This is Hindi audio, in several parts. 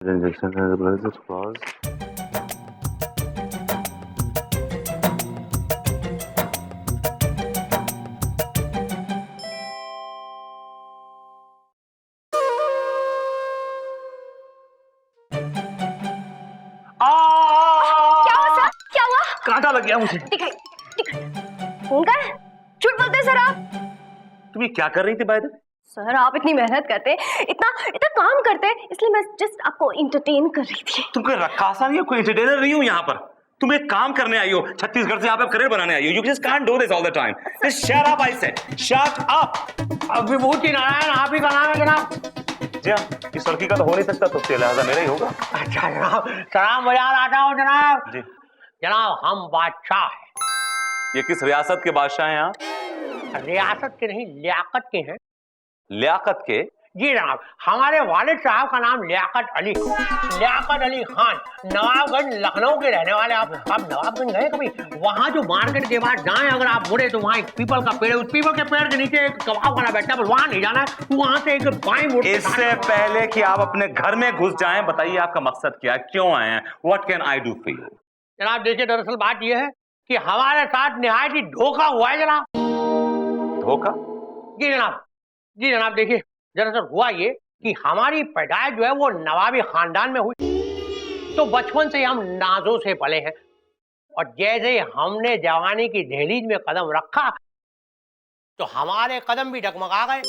Injection has a brother's clause. क्या हुआ सर? क्या हुआ? कांटा लग गया मुझे। दिखाई फोन कर। झूठ बोलते सर आप। तुम ये क्या कर रही थी बाय द वे? सर आप इतनी मेहनत करते, इतना इतना काम करते, इसलिए मैं जस्ट आपको एंटरटेन कर रही थी। तुम कोई रक्कासा नहीं हो, कोई एंटरटेनर नहीं हो यहाँ पर। तुम एक काम करने आई हो, छत्तीसगढ़ से यहाँ पे करियर बनाने आई हो। You just can't do this all the time. Just shut up, I said. Shut up. विभूति नारायण आप ही का नाम है जनाब। जी हाँ, इस लड़की का तो हो नहीं सकता, तो लिहाजा मेरा ही होगा। अच्छा जनाब, सलाम बाजार आता हूँ जनाब। जी जनाब हम बादशाह हैं। ये किस रियासत के बादशाह हैं यहाँ? रियासत के नहीं, लियाकत के हैं। लियाकत के? जी जनाब, हमारे वालिद साहब का नाम लियाकत अली खान, नवाबगंज लखनऊ के रहने वाले। आप नवाबगंज गए कभी? वहाँ जो मार्केट के बाद जाएं अगर आप मुड़े तो वहाँ एक पीपल का पेड़ है, उस पीपल के पेड़ के नीचे एक कबाब वाला बैठा है, वहाँ नहीं जाना है। वहाँ से एक बाएं मुड़। इससे पहले कि आप अपने घर में घुस जाएं, बताइए आपका मकसद क्या है, क्यों आए हैं? What can I do for you? जनाब देखिए, दरअसल बात यह है कि हमारे साथ निहायत ही धोखा हुआ है जनाब। धोखा? जी जनाब देखिए, दरअसल हुआ ये कि हमारी पैदाइश जो है वो नवाबी खानदान में हुई, तो बचपन से ही हम नाजों से पले हैं। और जैसे ही हमने जवानी की दहलीज में कदम रखा तो हमारे कदम भी डगमगा गए,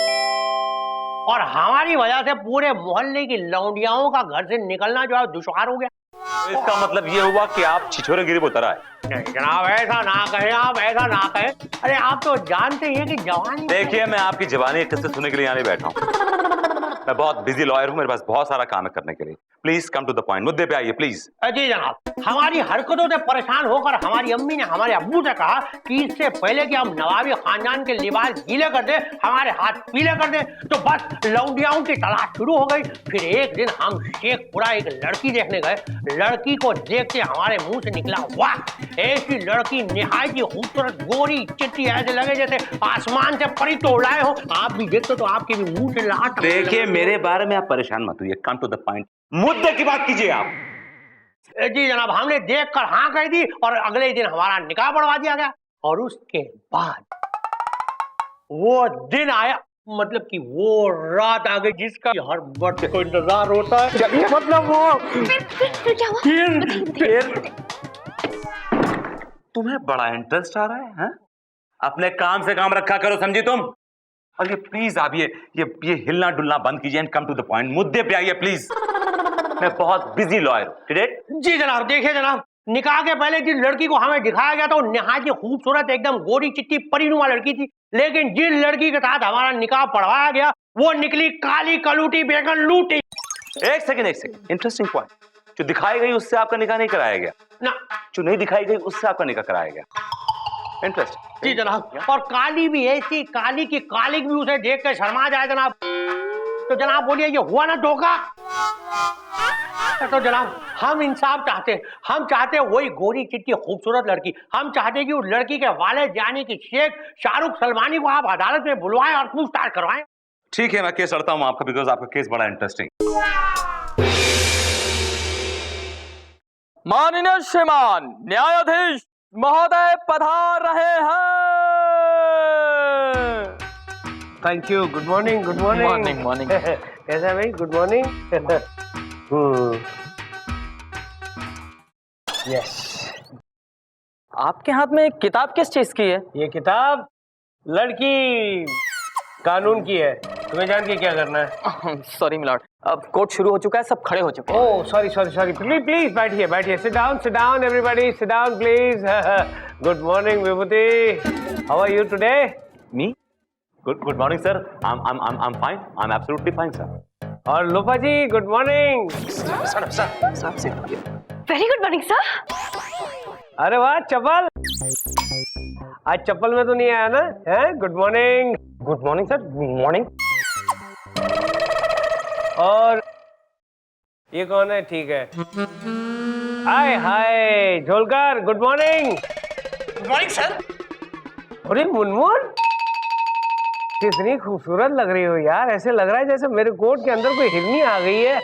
और हमारी वजह से पूरे मोहल्ले की लौंडियाओं का घर से निकलना जो है दुश्वार हो गया। तो इसका मतलब ये हुआ कि आप छिछोरे गिरी उतर आए? नहीं जनाब, ऐसा ना कहें आप, ऐसा ना कहें। अरे आप तो जानते ही हैं कि जवानी। देखिए, मैं आपकी जवानी किस्से सुनने के लिए यहाँ नहीं बैठा हूँ। मैं बहुत बिजी लॉयर हूँ, मेरे पास बहुत सारा काम है करने के लिए। Please come to the point, मुद्दे पे आइए प्लीज। जी जनाब, हमारी हरकतों से परेशान होकर हमारी अम्मी ने हमारे अब्बू से कहा कि इससे पहले कि हम नवाबी खानदान के लिबास गीले कर दे, हमारे हाथ पीले कर दे, तो बस लौंडियाओं की तलाश शुरू हो गई। फिर एक दिन हम शेखपुरा एक लड़की देखने गए। लड़की को देखते हमारे मुंह से निकला वाह, ऐसी लड़की निहायत ही खूबसूरत, गोरी चिट्टी, ऐसे लगे जैसे आसमान से परी तोड़ लाए हो। आप भी देखते तो आपके भी मुंह से लाट। देखिए, मेरे बारे में आप परेशान मत होइए, कम टू द पॉइंट, मुद्दे की बात कीजिए आप। जी जनाब, हमने देखकर हाँ कह दी और अगले ही दिन हमारा निकाह पढ़वा दिया गया। और उसके बाद वो दिन आया, मतलब कि वो रात आ गई जिसका हर बच्चे को इंतजार होता है। चलिए, मतलब वो फिर क्या हुआ? फिर तुम्हें बड़ा इंटरेस्ट आ रहा है, हैं? अपने काम से काम रखा करो, समझी तुम? और ये प्लीज आप ये हिलना डुलना बंद कीजिए and come to the point, मुद्दे पे आइए प्लीज। मैं बहुत बिजी लॉयर हूं। जी जनाब देखिए जनाब, निकाह के पहले जिस लड़की को हमें दिखाया गया था वो निहायत ही खूबसूरत, एकदम गोरी चिट्टी परीनुमा लड़की थी। लेकिन जिस लड़की के साथ हमारा निकाह पढ़वाया गया वो निकली काली कलूटी बेगन लूटी। एक सेकंड, इंटरेस्टिंग पॉइंट। जो दिखाई गई उससे आपका निकाह नहीं कराया गया ना, जो नहीं दिखाई गई उससे आपका निकाह कराया गया। इंटरेस्टिंग। जी जनाब, और काली भी ऐसी काली की कालिक भी उसे देख कर शर्मा जाए जनाब। तो जनाब बोलिए, ये हुआ ना धोखा? तो जनाब हम इंसाफ चाहते हैं, हम चाहते हैं वही गोरी चिट्टी खूबसूरत लड़की। हम चाहते हैं कि उस लड़की के वालिद यानी कि शेख शाहरुख सलमानी को आप अदालत में बुलवाएं और पूछताछ करवाएं। ठीक है, मैं केस लड़ता हूं आपका, बिकॉज आपका केस बड़ा इंटरेस्टिंग। माननीय श्रीमान न्यायाधीश महोदय पधार रहे हैं। Thank you. Good morning. Good morning. Morning. कैसा है भाई? Good morning. यस। आपके हाथ में किताब किस चीज की है? ये किताब लड़की कानून की है, तुम्हें जान के क्या करना है? सॉरी मिलॉर्ड, अब कोर्ट शुरू हो चुका है, सब खड़े हो चुके हैं। ओह सॉरी, प्लीज बैठिए, sit down everybody, sit down please. Good morning Vibhuti, how are you today? Me? Good morning sir, I'm fine, I'm absolutely fine sir. और Lopa ji good morning. Very good morning sir. अरे वाह चप्पल, आज चप्पल में तो नहीं आया ना? है good morning. Good morning sir. Good morning. और ये कौन है? ठीक है। Hi hi Jholkar, good morning. Good morning sir. अरे मुनमुन, कितनी खूबसूरत लग रही हो यार, ऐसे लग रहा है जैसे मेरे कोट के अंदर कोई हिरनी आ गई है।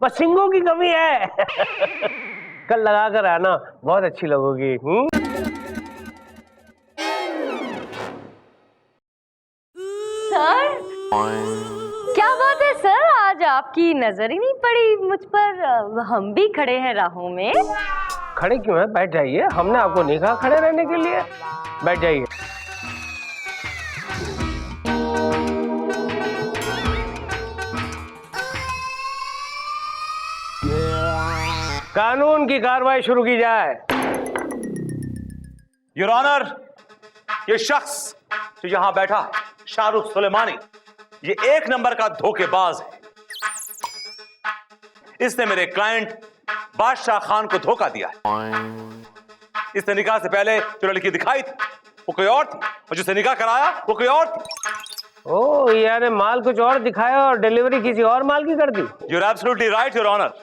बस सिंगों की कमी है। कल लगा कर आना, बहुत अच्छी लगोगी। सर क्या बात है सर, आज आपकी नजर ही नहीं पड़ी मुझ पर। हम भी खड़े हैं राहों में। खड़े क्यों हैं? बैठ जाइए, हमने आपको नहीं कहा खड़े रहने के लिए। बैठ जाइए। कानून की कार्रवाई शुरू की जाए। योर ऑनर, ये शख्स जो यहां बैठा शाहरुख सुलेमानी, ये एक नंबर का धोखेबाज है। इसने मेरे क्लाइंट बादशाह खान को धोखा दिया है। इसने निकाह से पहले जो लड़की दिखाई थी वो कोई और थी, और जिससे निकाह कराया वो कोई और थी। ओ यार, माल कुछ और दिखाया और डिलीवरी किसी और माल की कर दी। You're absolutely right your honour.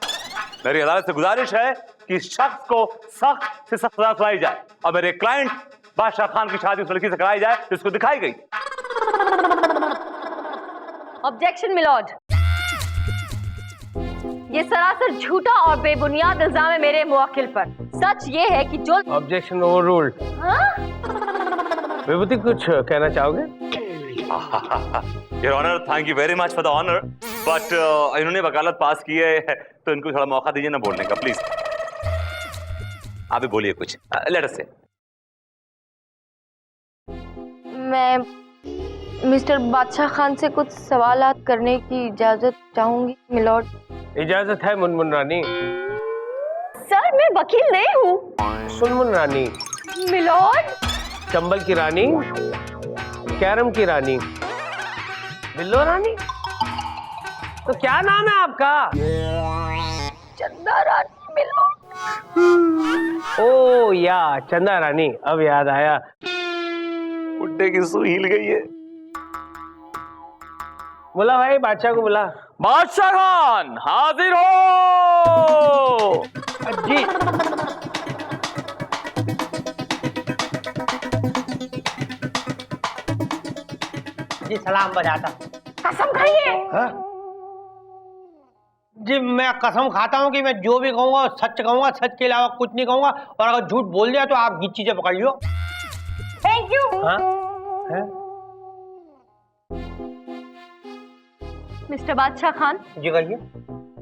मेरी अदालत से गुजारिश है कि इस शख्स को सख्त से सख्त सजा सुनाई जाए और मेरे क्लाइंट बादशाह खान की शादी उस लड़की से कराई जाए जिसको दिखाई गई। ऑब्जेक्शन मिलॉर्ड, ये सरासर झूठा और बेबुनियाद इल्जाम है मेरे मुवक्किल पर। सच ये है कि जो ऑब्जेक्शन ओवररूल्ड। विभूति कुछ कहना चाहोगे? Your honour, thank you very much for the honour, but इन्होंने वकालत पास की है तो इनको थोड़ा मौका दीजिए ना बोलने का, प्लीज। आप भी बोलिए कुछ, लेट अस से। मैं मिस्टर बादशाह खान से कुछ सवालात करने की इजाजत चाहूंगी मिलॉर्ड। इजाजत है मुनमुन रानी। सर मैं वकील नहीं हूँ। सुनमुन रानी। मिलॉर्ड। चंबल की रानी, कैरम की रानी, बिल्लो रानी। तो क्या नाम है आपका? चंदा रानी मिलॉर्ड। ओ या चंदा रानी, अब याद आया। बुड्ढे की सुई हिल गई है। बोला भाई, बादशाह को बुला। बादशाह खान हाजिर हो। जी। जी सलाम बजाता। कसम खाइए। जी मैं कसम खाता हूँ कि मैं जो भी कहूँगा सच कहूँगा, सच के अलावा कुछ नहीं कहूँगा, और अगर झूठ बोल दिया तो आप गिच्ची से पकड़ लियो। Thank you. मिस्टर बादशाह खान, जी कहिए।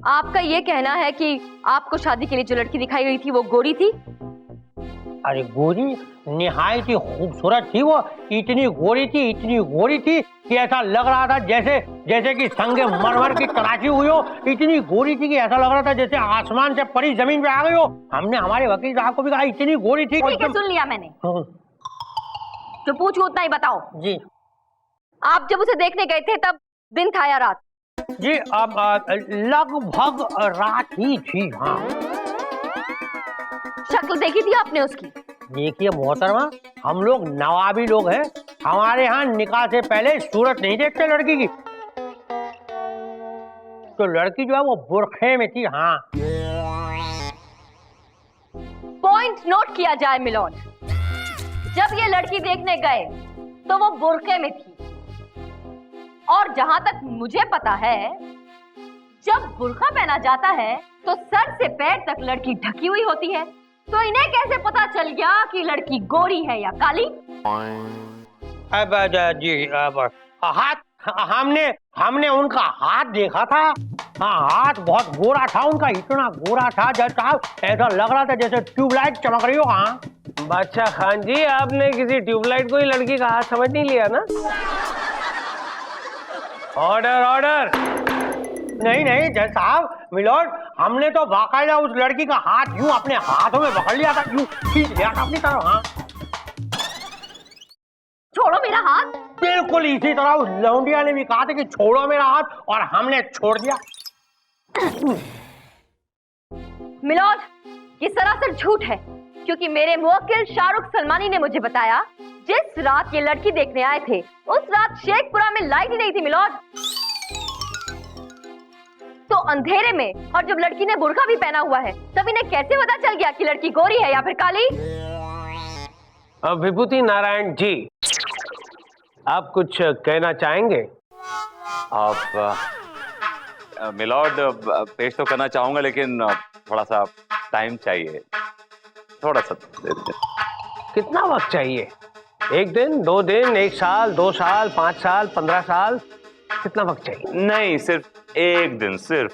आपका ये कहना है कि आपको शादी के लिए जो लड़की दिखाई गई थी वो गोरी थी? अरे गोरी, निहायत ही खूबसूरत थी वो। इतनी गोरी थी कि ऐसा लग रहा था जैसे कि संगे मरमर की तराशी हुई हो। इतनी गोरी थी कि ऐसा लग रहा था जैसे आसमान से परी जमीन पे आ गई हो। हमने हमारे वकील साहब को भी कहा इतनी गोरी थी। ठीक है, सुन लिया मैंने। जो पूछूं उतना ही बताओ। जी। आप जब उसे देखने गए थे तब दिन था या रात? जी अब लगभग रात ही थी। हाँ। शक्ल देखी थी आपने उसकी? देखिए मोहतरमा, हम लोग नवाबी लोग हैं। हमारे यहाँ निकाह से पहले सूरत नहीं देखते लड़की की। तो लड़की जो है वो बुरखे में थी। हाँ। पॉइंट नोट किया जाए मिलॉर्ड। जब ये लड़की देखने गए तो वो बुरखे में थी, और जहां तक मुझे पता है जब बुर्का पहना जाता है तो सर से पैर तक लड़की ढकी हुई होती है। तो इन्हें कैसे पता चल गया कि लड़की गोरी है या काली? अब जी अब हाथ, हमने उनका हाथ देखा था। हाँ, हाथ बहुत गोरा था उनका, इतना गोरा था जैसा ऐसा लग रहा था जैसे ट्यूबलाइट चमक रही हो। हाँ। बादशाह खान जी, आपने किसी ट्यूबलाइट को ही लड़की का हाथ समझ नहीं लिया ना? Order order. नहीं जज साहब, मिलॉर्ड, हमने तो बाकायदा उस लड़की का हाथ यूं अपने हाथों में पकड़ लिया था, यूं खींच लिया था अपनी तरफ। हाँ। छोड़ो मेरा हाथ। बिल्कुल इसी तरह उस लौंडिया ने भी कहा था कि छोड़ो मेरा हाथ, और हमने छोड़ दिया। मिलॉर्ड, ये सरासर झूठ है, क्योंकि मेरे मुवक्किल शाहरुख सलमानी ने मुझे बताया जिस रात ये लड़की देखने आए थे उस रात शेखपुरा में लाइट ही नहीं थी मिलॉर्ड। तो अंधेरे में, और जब लड़की ने बुर्का भी पहना हुआ है, तब इन्हें कैसे पता चल गया कि लड़की गोरी है या फिर काली? विभूति नारायण जी, आप कुछ कहना चाहेंगे? आप मिलॉर्ड पेश तो करना चाहूंगा, लेकिन थोड़ा सा टाइम चाहिए, थोड़ा सा दे दीजिए। कितना वक्त चाहिए? 1 दिन, 2 दिन, 1 साल, 2 साल, 5 साल, 15 साल, कितना वक्त चाहिए? नहीं, सिर्फ 1 दिन, सिर्फ।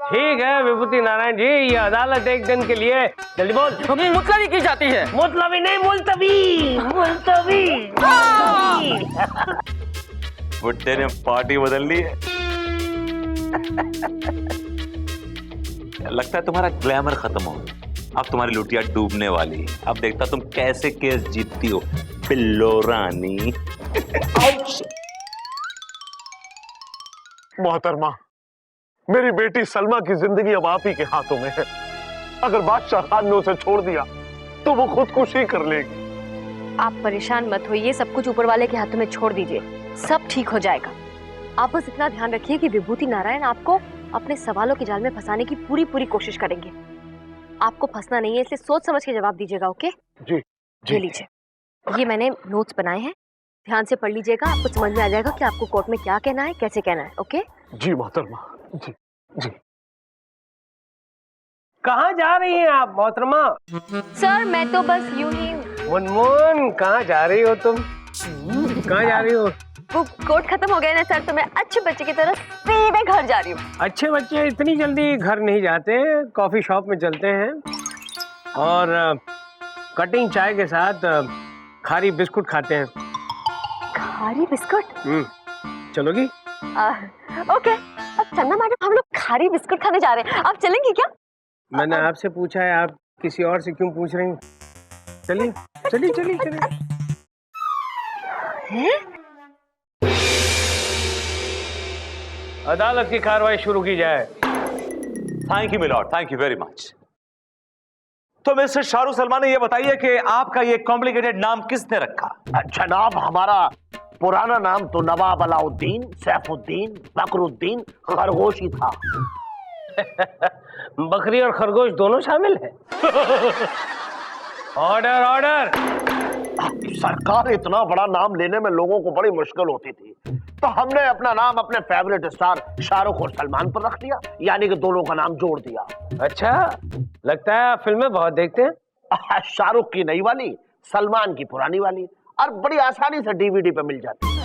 ठीक है विभूति नारायण जी, ये अदालत 1 दिन के लिए, जल्दी बोल। मुतलबी की जाती है। मुतलबी नहीं, मुलतवी, मुलतवी। बुड्ढे ने पार्टी बदल ली है। लगता है तुम्हारा ग्लैमर खत्म हो गया, अब तुम्हारी लुटिया डूबने वाली है। अब देखता तुम कैसे केस जीतती हो पिल्लो रानी। मोहतरमा, मेरी बेटी सलमा की जिंदगी अब आप ही के हाथों में है। अगर बादशाह खान ने उसे छोड़ दिया तो वो खुदकुशी कर लेगी। आप परेशान मत होइए, सब कुछ ऊपर वाले के हाथों में छोड़ दीजिए, सब ठीक हो जाएगा। आप बस इतना ध्यान रखिए कि विभूति नारायण आपको अपने सवालों के जाल में फंसाने की पूरी कोशिश करेंगे। आपको फंसना नहीं है, इसलिए सोच समझ के जवाब दीजिएगा। ओके जी ये लीजिए, ये मैंने नोट्स बनाए हैं, ध्यान से पढ़ लीजिएगा, आपको समझ में आ जाएगा कि आपको कोर्ट में क्या कहना है, कैसे कहना है। ओके जी मोहतरमा, जी जी। कहाँ जा रही हैं आप मोहतरमा? सर मैं तो बस यूं ही मुनमुन, कहाँ जा रही हो तुम? कहाँ जा रही हो? वो कोर्ट खत्म हो गया ना सर, तो मैं अच्छे बच्चे की तरह सीधे घर जा रही हूँ। अच्छे बच्चे इतनी जल्दी घर नहीं जाते, कॉफी शॉप में चलते हैं और कटिंग चाय के साथ खारी बिस्कुट खाते हैं। खारी बिस्कुट? चलोगी? ओके, अब चंदा मैडम हम लोग खारी बिस्कुट खाने जा रहे हैं, आप चलेंगी क्या? मैंने आपसे पूछा है, आप किसी और से क्यों पूछ रही हैं? चलिए चलिए चलिए चलिए। अदालत की कार्रवाई शुरू की जाए। Thank you milord, thank you very much. तो मिस्टर शाहरुख सलमान, ये बताइए कि आपका ये कॉम्प्लिकेटेड नाम किसने रखा? जनाब, हमारा पुराना नाम तो नवाब अलाउद्दीन, सैफुद्दीन, बकरुद्दीन, खरगोश ही था। बकरी और खरगोश दोनों शामिल है। Order order. सरकार, इतना बड़ा नाम लेने में लोगों को बड़ी मुश्किल होती थी, तो हमने अपना नाम अपने फेवरेट स्टार शाहरुख और सलमान पर रख दिया, यानी कि दोनों का नाम जोड़ दिया। अच्छा, लगता है आप फिल्में बहुत देखते हैं। शाहरुख की नई वाली, सलमान की पुरानी वाली, और बड़ी आसानी से डीवीडी पे मिल जाती है।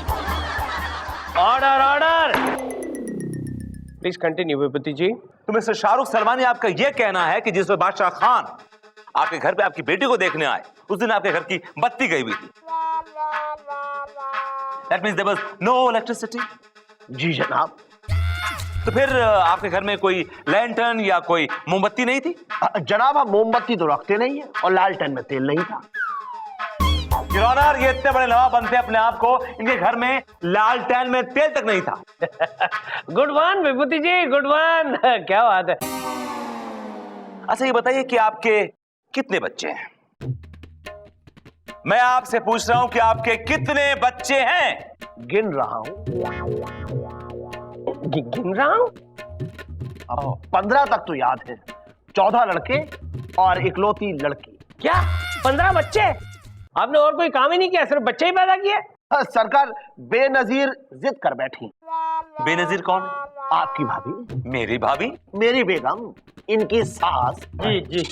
Order order. प्लीज कंटिन्यू विभूति जी। तो मिस्टर शाहरुख सलमान, आपका ये कहना है कि जिस वक्त बादशाह खान आपके घर पे आपकी बेटी को देखने आए, उस दिन आपके घर की बत्ती गई हुई थी। That means there was no electricity? जी जनाब। तो फिर आपके घर में कोई लैंटर्न या कोई मोमबत्ती नहीं थी? जनाब, हम मोमबत्ती तो रखते नहीं है और लालटेन में तेल नहीं था। योर ऑनर, ये इतने बड़े नवाब बनते अपने आप को, इनके घर में लालटेन में तेल तक नहीं था। गुड वन विभूति जी, गुड वन। क्या बात है। अच्छा ये बताइए कि आपके कितने बच्चे हैं? मैं आपसे पूछ रहा हूं कि आपके कितने बच्चे हैं? गिन रहा हूं। गिन रहा हूं? 15 तक तो याद है। 14 लड़के और इकलौती लड़की। क्या 15 बच्चे? आपने और कोई काम ही नहीं किया, सिर्फ बच्चे ही पैदा किए? सरकार बेनजीर जिद कर बैठी। बेनजीर कौन है? आपकी भाभी। मेरी भाभी? मेरी बेगम, इनकी सास। जी जी।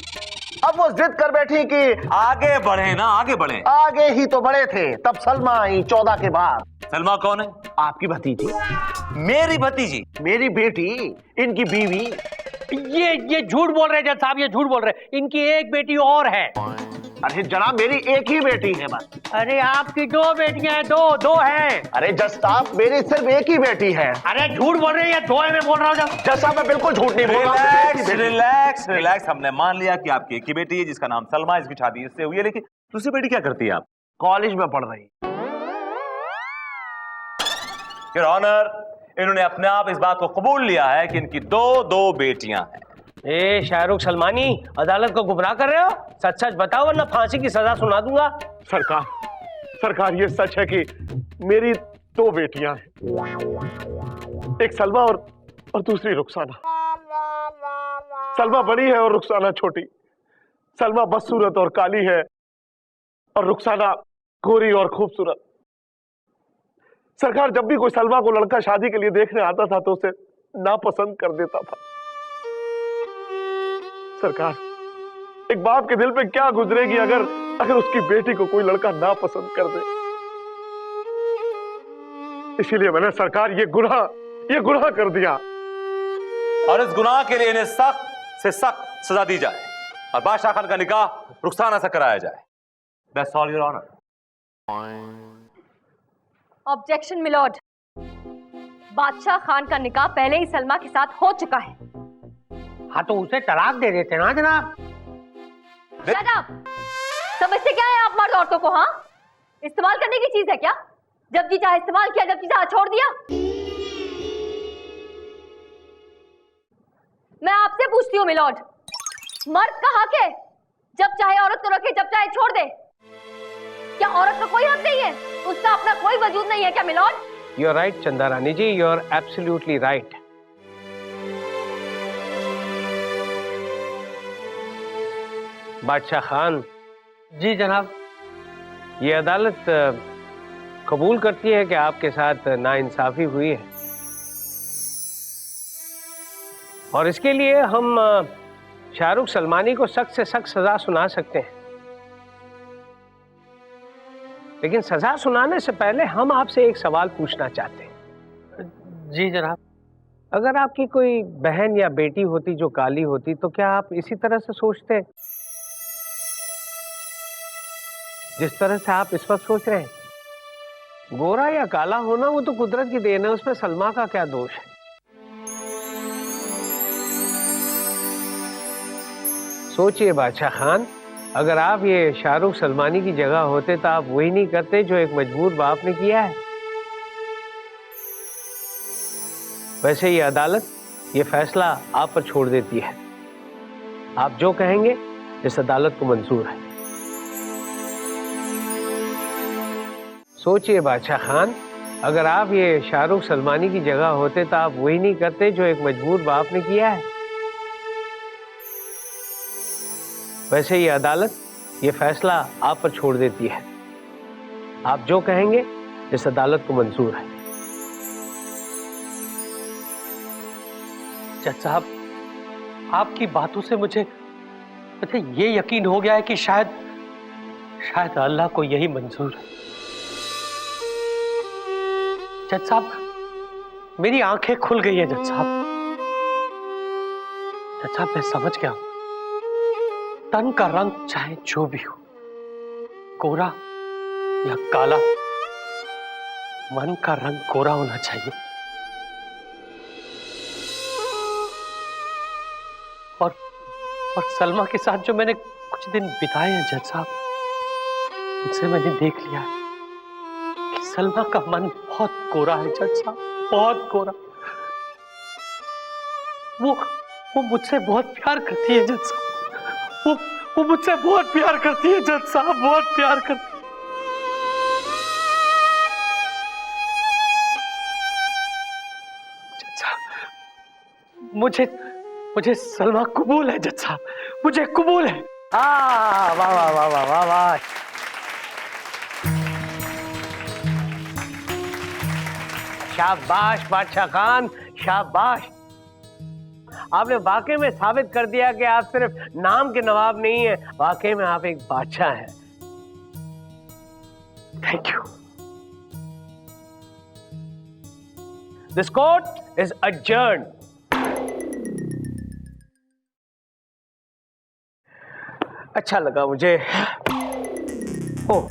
अब वो जिद कर बैठी कि आगे बढ़े ना, आगे बढ़े। आगे ही तो बड़े थे, तब सलमा आई 14 के बाद। सलमा कौन है? आपकी भतीजी। मेरी भतीजी? मेरी बेटी, इनकी बीवी। ये झूठ बोल रहे जज साहब, ये झूठ बोल रहे। इनकी एक बेटी और है। अरे जनाब, मेरी एक ही बेटी है बस। अरे आपकी 2 बेटियां हैं, दो हैं। अरे जज साहब, मेरी सिर्फ एक ही बेटी है। अरे झूठ बोल रहे हैं, 2 है मैं बोल रहा हूँ। जज साहब, मैं बिल्कुल झूठ नहीं बोल रहा रिलैक्स हूँ। Relax relax. हमने मान लिया कि आपकी एक ही बेटी है जिसका नाम सलमा, इसकी शादी इससे हुई है, लेकिन दूसरी बेटी क्या करती है आप? कॉलेज में पढ़ रही। योर ऑनर, इन्होंने अपने आप इस बात को कबूल लिया है कि इनकी दो बेटियां हैं। ए शाहरुख सलमानी, अदालत को गुमराह कर रहे हो? सच सच बताओ वरना फांसी की सजा सुना दूंगा। सरकार, ये सच है कि मेरी 2 बेटियां हैं, एक सलमा और दूसरी रुखसाना। सलमा बड़ी है और रुखसाना छोटी। सलमा बदसूरत और काली है और रुखसाना गोरी और खूबसूरत। सरकार, जब भी कोई सलमा को लड़का शादी के लिए देखने आता था तो उसे नापसंद कर देता था। सरकार, एक बाप के दिल पे क्या गुजरेगी अगर उसकी बेटी को कोई लड़का नापसंद कर दे। इसीलिए मैंने सरकार ये गुनाह कर दिया, और इस गुनाह के लिए इन्हें सख्त से सख्त सजा दी जाए और बादशाह खान का निकाह रुखसाना से कराया जाए। That's all, Your Honor. Objection milord, Badshah Khan का निकाह पहले ही सलमा के साथ हो चुका है। हाँ तो उसे तलाक दे देते ना जनाब। Shut up! समझते क्या है आप मर्द औरतों को? हाँ, इस्तेमाल करने की चीज है क्या? जब जी चाहे इस्तेमाल किया, जब जी चाहे छोड़ दिया। मैं आपसे पूछती हूँ मिलॉर्ड, मर्द का हक है जब चाहे औरत को रखे, जब चाहे छोड़ दे। क्या औरत का कोई हक नहीं है? उसका अपना कोई वजूद नहीं है क्या मिलॉर्ड? यू आर राइट चंदा रानी जी, यू आर एब्सोल्युटली राइट। बादशाह खान। जी जनाब। ये अदालत कबूल करती है कि आपके साथ नाइंसाफी हुई है, और इसके लिए हम शाहरुख सलमानी को सख्त से सख्त सजा सुना सकते हैं। लेकिन सजा सुनाने से पहले हम आपसे एक सवाल पूछना चाहते हैं। जी जनाब। अगर आपकी कोई बहन या बेटी होती जो काली होती, तो क्या आप इसी तरह से सोचते जिस तरह से आप इस वक्त सोच रहे हैं? गोरा या काला होना वो तो कुदरत की देन है, उसमें सलमा का क्या दोष है? सोचिए बादशाह खान, अगर आप ये शाहरुख सलमानी की जगह होते तो आप वही नहीं करते जो एक मजबूर बाप ने किया है। वैसे ये अदालत ये फैसला आप पर छोड़ देती है। आप जो कहेंगे इस अदालत को मंजूर है। सोचिए बादशाह खान, अगर आप ये शाहरुख सलमानी की जगह होते तो आप वही नहीं करते जो एक मजबूर बाप ने किया है। वैसे ये अदालत ये फैसला आप पर छोड़ देती है। आप जो कहेंगे इस अदालत को मंजूर है। जज साहब, आपकी बातों से मुझे ये यकीन हो गया है कि शायद अल्लाह को यही मंजूर है। जज साहब, मेरी आंखें खुल गई है। जज साहब, मैं समझ गया हूं, तन का रंग चाहे जो भी हो, गोरा या काला, मन का रंग गोरा होना चाहिए। और सलमा के साथ जो मैंने कुछ दिन बिताए हैं जज साहब, उनसे मैंने देख लिया है कि सलमा का मन बहुत गोरा है जज साहब, बहुत गोरा। वो मुझसे बहुत प्यार करती है जज साहब, वो मुझसे बहुत प्यार करती है जज साहब, बहुत प्यार करती है। जज साहब, मुझे सलमा कबूल है जज साहब, मुझे कबूल है। वाह वाह वाह वाह वाह वाह। शाबाश बादशाह खान, शाबाश। आपने वाकई में साबित कर दिया कि आप सिर्फ नाम के नवाब नहीं है, वाकई में आप एक बादशाह हैं। Thank you. This court is adjourned। अच्छा लगा मुझे। ओ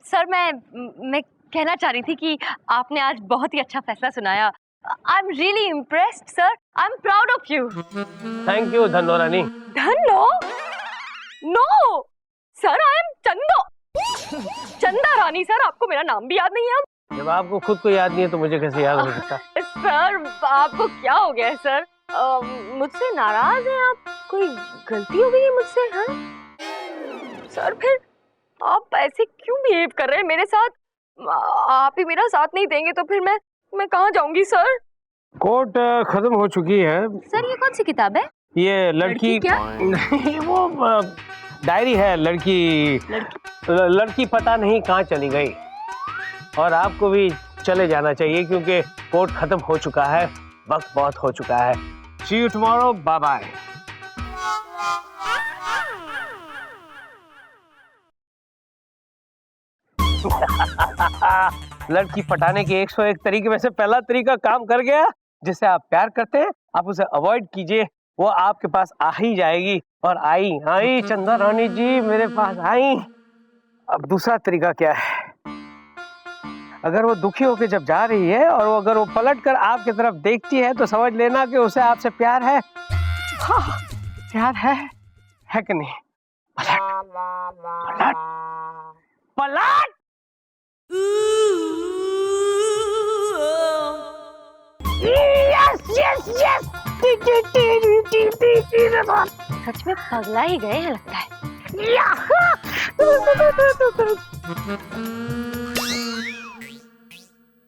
सर मैं कहना चाह रही थी कि आपने आज बहुत ही अच्छा फैसला सुनाया। I am really impressed sir, I am proud of you. Thank you Dhanno Rani. Dhanno? No sir, I am Chando, Chanda Rani. Sir, आपको मेरा नाम भी याद नहीं है? जब आपको खुद को याद नहीं है तो मुझे कैसे याद हो सकता? सर, आपको क्या हो गया है सर? मुझसे नाराज हैं आप? कोई गलती हो गई है मुझसे? हाँ सर, फिर आप ऐसे क्यों बिहेव कर रहे हैं मेरे साथ? आप ही मेरा साथ नहीं देंगे तो फिर मैं कहाँ जाऊंगी सर? कोर्ट खत्म हो चुकी है। सर ये कौन सी किताब है? ये लड़की क्या? नहीं, वो डायरी है। लड़की पता नहीं कहाँ चली गई। और आपको भी चले जाना चाहिए क्योंकि कोर्ट खत्म हो चुका है, वक्त बहुत हो चुका है। सी यू टुमारो, बाय बाय। लड़की पटाने के 101 तरीके में से पहला तरीका काम कर गया। जिसे आप प्यार करते हैं आप उसे अवॉइड कीजिए, वो आपके पास आ ही जाएगी। और आई चंदा रानी जी मेरे पास आई। अब दूसरा तरीका क्या है? अगर वो दुखी होकर जब जा रही है और अगर वो पलट कर आपकी तरफ देखती है तो समझ लेना कि उसे आपसे प्यार है। हाँ, प्यार है कि नहीं? पलट पलट। यस सच में पगला ही गए हैं लगता है।